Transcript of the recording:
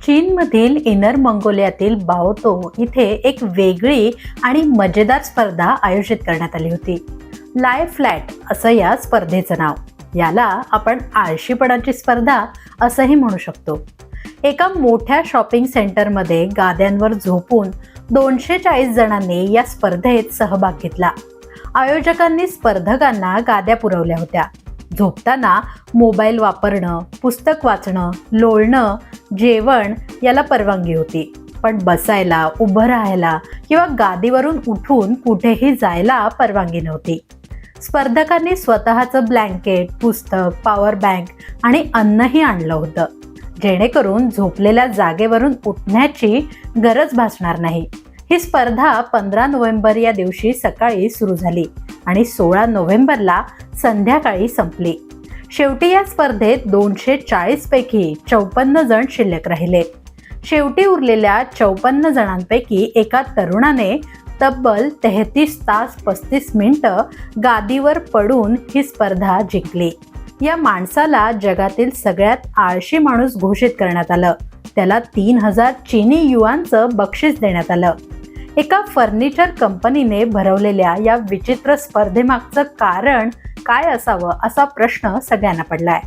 चीनमधील इनर मंगोलियातील बाओतो इथे एक वेगळी आणि मजेदार स्पर्धा आयोजित करण्यात आली होती. लाय फ्लॅट असं या स्पर्धेचं नाव. याला आपण आळशीपणाची स्पर्धा असंही म्हणू शकतो. एका मोठ्या शॉपिंग सेंटरमध्ये गाद्यांवर झोपून 240 जणांनी या स्पर्धेत सहभाग घेतला. आयोजकांनी स्पर्धकांना गाद्या पुरवल्या होत्या. झोपताना मोबाईल वापरणं, पुस्तक वाचणं, लोळणं, जेवण याला परवानगी होती, पण बसायला, उभं राहायला किंवा गादीवरून उठून कुठेही जायला परवानगी नव्हती. स्पर्धकांनी स्वतःचं ब्लँकेट, पुस्तक, पॉवर बँक आणि अन्नही आणलं होतं, जेणेकरून झोपलेल्या जागेवरून उठण्याची गरज भासणार नाही. ही स्पर्धा 15 नोव्हेंबर या दिवशी सकाळी सुरू झाली आणि 16 नोव्हेंबरला संध्याकाळी संपली. शेवटी या स्पर्धेत 240 पैकी 54 जण शिल्लक राहिले. शेवटी उरलेल्या 54 जणांपैकी एका तरुणाने तब्बल 33 तास 35 मिनिटं गादीवर पडून ही स्पर्धा जिंकली. या माणसाला जगातील सगळ्यात आळशी माणूस घोषित करण्यात आलं. त्याला 3000 चीनी युआनचं बक्षीस देण्यात आलं. एका फर्निचर कंपनीने भरवलेल्या या विचित्र स्पर्धेमागचं कारण काय असावं असा प्रश्न सगळ्यांना पडलाय.